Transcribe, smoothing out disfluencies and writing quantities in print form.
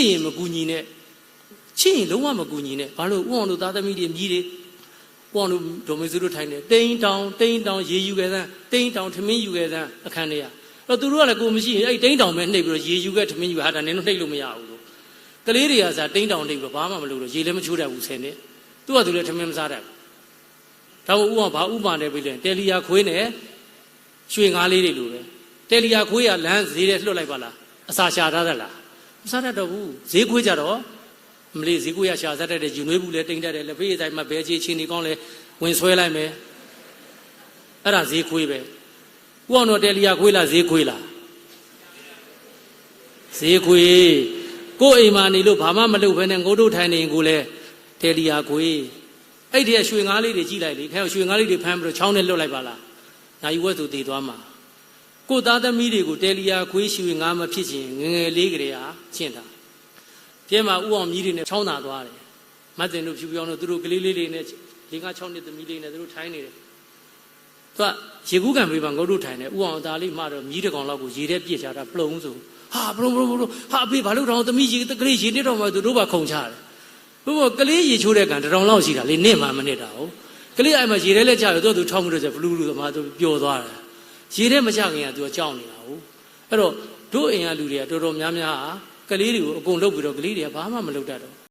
ရင်မကူညီနဲ့ချစ်ရင်လုံးဝမကူညီနဲ့ဘာလို့ဥအောင်တို့သားသမီးတွေမြည်တွေဥအောင်တို့ဒေါ်မေစုတို့ထိုင်နေတိန်းတောင်ရေယူခဲ့သန်းတိန်းတောင်ထမင်းယူခဲ့သန်းအခန်းထဲအဲ့သူတို့ကလည်းကိုမရှိရင်အဲ့တိန်းတောင်ပဲနှိပ်ပြီးတော့ရေယူခဲ့ထမင်းယူဟာဒါနင်တို့နှိပ်လို့မရဘူးလို့ကလေးတွေကစားတိန်းတောင်နှိပ်ပြီးတော့ဘာမှမလုပ်တော့ရေလည်းမချိုးတတ်ဘူးဆယ်နှစ်သူကသူလည်းထမင်းမစားတတ်ဘူးဒါမို့ဥအောင်ဘာဥပမာနဲ့ပြီးလဲတယ်လီယာခွေးနဲ့ရွှေငါးလေးတွေလိုပဲတယ်လီယာခွေးကလမ်းဈေးထဲလွှတ်လိုက်ပါလားအစာရှာထားတတ်လားမစားတတ်တော့ဘူးဈေးခွေးကြတော့မလေးဈေးခွေးရရှာတတ်တဲ့ယူနွေးဘူးလဲတိမ်တတ်တယ်လက်ဖေးတိုင်းမှာဘဲချေချင်းနေကောင်းလဲဝင်ဆွဲလိုက်မယ်အဲ့ဒါဈေးခွေးပဲဥအောင်တော့တယ်လီယာခွေးလားဈေးခွေးလားဈေးခွေးကိုယ့်အိမ်မှာနေလို့ဘာမှမလုပ်ဘဲနဲ့ငိုးတို့ထိုင်နေရင်ကိုလည်းတယ်လီယာခွေးအဲ့ဒီရွှေငါးလေးတွေကြည့်လိုက်လေခဲရွှေငါးလေးတွေဖမ်းပြီးတော့ချောင်းနဲ့လွတ်လိုက်ပါလားနာယူဝက်သူတည်သွားမှာကိုသားသမီးတွေကိုတယ်လီယာခွေးရွှေငါးမဖြစ်ချင်ငငယ်လေးကလေးဟာရှင်းတာပြဲမှာဥအောင်မြည်တွေနဲ့ချောင်းသာသွားတယ်မတ်တင်တို့ဖြူပြောင်းတို့သူတို့ကလေးလေးတွေနဲ့၄၅၆နှစ်သမီးလေးနဲ့သူတို့ထိုင်းနေတယ်သူကရေကူးကံပေးပါငုတ်တို့ထိုင်တယ်ဥအောင်သားလေးမှတော့မြည်တကောင်လောက်ကိုရေထဲပြစ်ချတာပလုံဆိုဟာပလုံဟာအဖေဘာလို့တော့သမီးရေကလေးရေနှစ်တော့မှသူတို့ပါခုံချတယ်ဘို့ကလေးရေချိုးတဲ့ကံတစ်တောင်လောက်ရှိတာလေနင့်မှမနစ်တာဟုတ်ကလေးအဲ့မှာရေထဲလက်ချရတော့သူထောက်မှုတော့ဆိုဘလူးသမားသူပျော်သွားတယ်ရေထဲမချခင်ကသူကကြောက်နေတာဟုတ်အဲ့တော့တို့အိမ်ကလူတွေကတော်တော်များများကလေးတွေကိုအကုန်လုပ်ပြီးတော့ကလေးတွေကဘာမှမလုပ်တတ်တော့